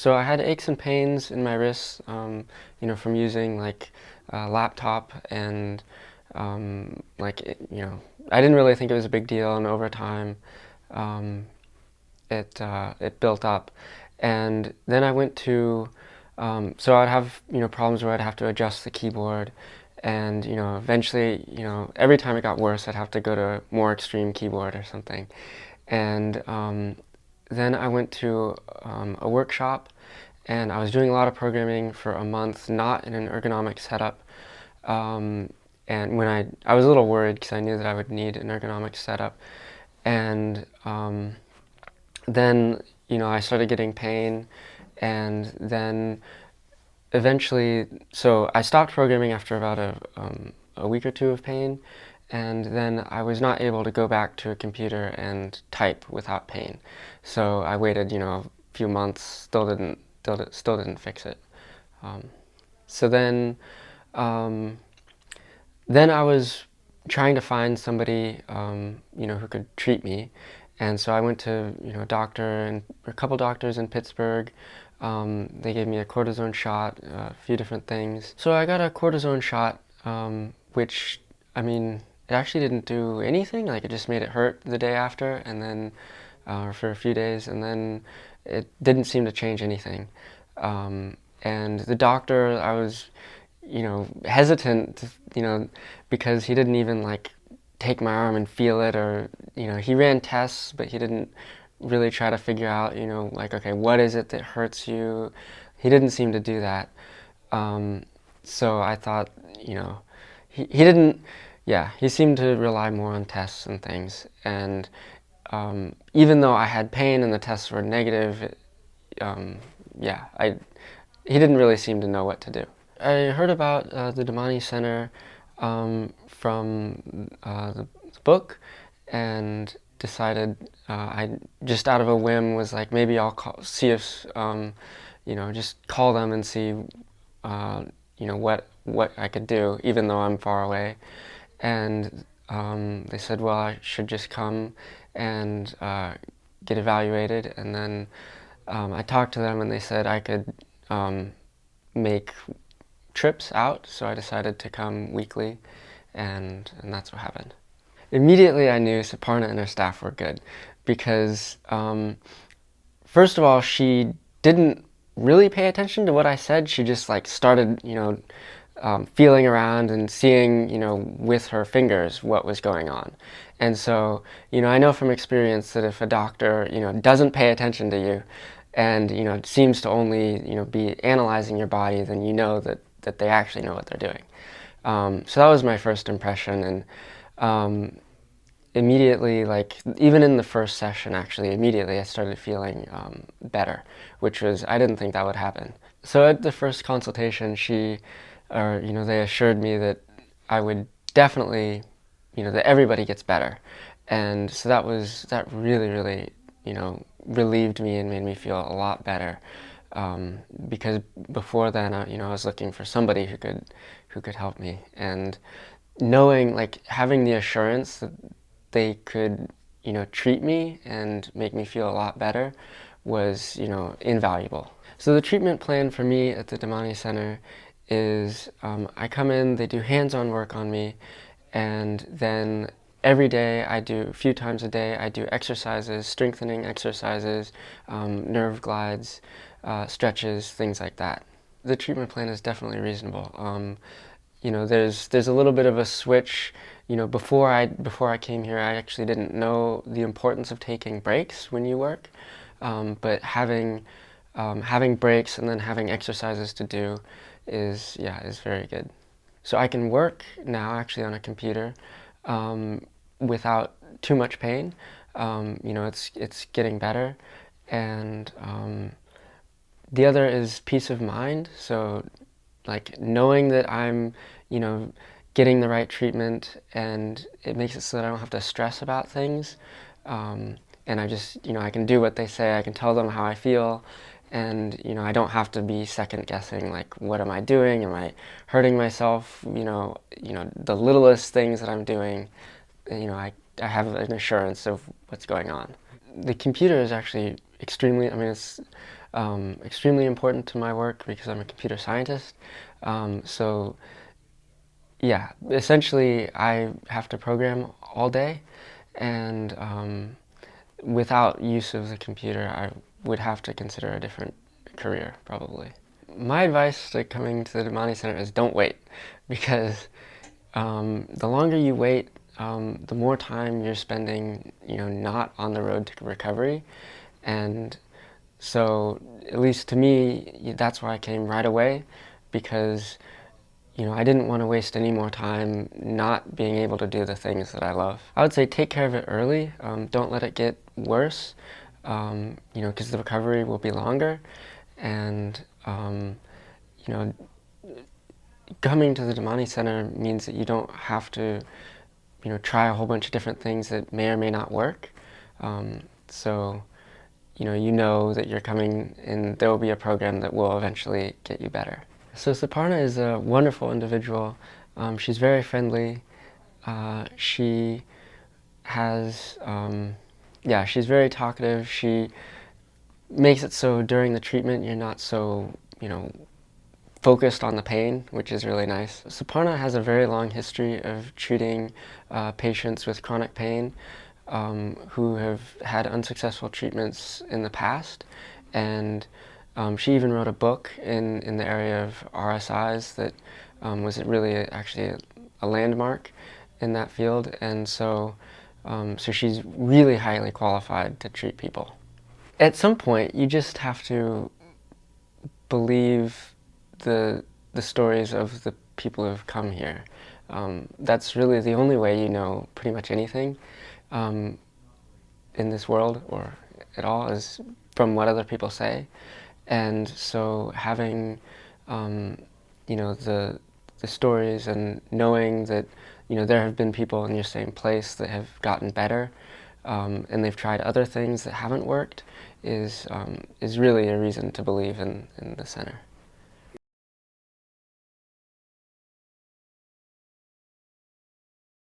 So I had aches and pains in my wrists, from using like a laptop and I didn't really think it was a big deal, and over time, um, it built up, and then I went to, so I'd have problems where I'd have to adjust the keyboard, and eventually every time it got worse, I'd have to go to a more extreme keyboard or something, and then I went to a workshop, and I was doing a lot of programming for a month, not in an ergonomic setup. Um, and when I was a little worried because I knew that I would need an ergonomic setup. And then, I started getting pain. And then eventually, so I stopped programming after about a week or two of pain. And then I was not able to go back to a computer and type without pain. So I waited, a few months, still didn't fix it. Um, so um, then I was trying to find somebody, who could treat me, and so I went to, a doctor and a couple doctors in Pittsburgh. They gave me a cortisone shot, a few different things. So I got a cortisone shot, which, it actually didn't do anything. Like, it just made it hurt the day after, and then for a few days, and then it didn't seem to change anything. And the doctor, I was hesitant, because he didn't even like take my arm and feel it, or he ran tests, but he didn't really try to figure out, like, okay, what is it that hurts you? He didn't seem to do that. So I thought, he didn't, yeah, he seemed to rely more on tests and things. And even though I had pain and the tests were negative, um, yeah, he didn't really seem to know what to do. I heard about the Damany Center from the book, and decided I just out of a whim was like, maybe I'll see if just call them and see what I could do, even though I'm far away. And they said, well, I should just come and get evaluated, and then I talked to them, and they said I could make trips out, so I decided to come weekly, and that's what happened. Immediately I knew Saparna and her staff were good, because first of all, she didn't really pay attention to what I said. She just like started, feeling around and seeing, with her fingers what was going on. And so, I know from experience that if a doctor, doesn't pay attention to you, and seems to only be analyzing your body, then you know that they actually know what they're doing. So that was my first impression, and immediately, like even in the first session, actually, immediately I started feeling better, which was, I didn't think that would happen. So at the first consultation, they assured me that I would definitely, that everybody gets better, and so that really, really, relieved me and made me feel a lot better. Because before then, I was looking for somebody who could help me, and knowing, like, having the assurance that they could, treat me and make me feel a lot better was, invaluable. So the treatment plan for me at the Damany Center is, I come in, they do hands-on work on me, and then every day I do, a few times a day, I do exercises, strengthening exercises, nerve glides, stretches, things like that. The treatment plan is definitely reasonable. There's a little bit of a switch. Before I came here, I actually didn't know the importance of taking breaks when you work, but having breaks and then having exercises to do is very good. So I can work now actually on a computer without too much pain. It's getting better, and the other is peace of mind. So, like, knowing that I'm, getting the right treatment, and it makes it so that I don't have to stress about things. And I just, I can do what they say. I can tell them how I feel, and I don't have to be second guessing. Like, what am I doing? Am I hurting myself? The littlest things that I'm doing. I have an assurance of what's going on. The computer is actually extremely. extremely important to my work because I'm a computer scientist. So yeah, essentially I have to program all day, and without use of the computer, I would have to consider a different career, probably. My advice to coming to the Damany Center is don't wait, because the longer you wait, the more time you're spending, not on the road to recovery. And so, at least to me, that's why I came right away, because I didn't want to waste any more time not being able to do the things that I love. I would say take care of it early. Don't let it get worse, because the recovery will be longer. And, you know, coming to the Damany Center means that you don't have to, try a whole bunch of different things that may or may not work. So, you know that you're coming and there will be a program that will eventually get you better. So Suparna is a wonderful individual. She's very friendly. She has, she's very talkative. She makes it so during the treatment you're not so, focused on the pain, which is really nice. Suparna has a very long history of treating patients with chronic pain who have had unsuccessful treatments in the past, and she even wrote a book in the area of RSIs that was really actually a landmark in that field, and so she's really highly qualified to treat people. At some point, you just have to believe the stories of the people who've come here. That's really the only way you know pretty much anything in this world or at all, is from what other people say. And so having the stories and knowing that there have been people in your same place that have gotten better, and they've tried other things that haven't worked, is really a reason to believe in the center.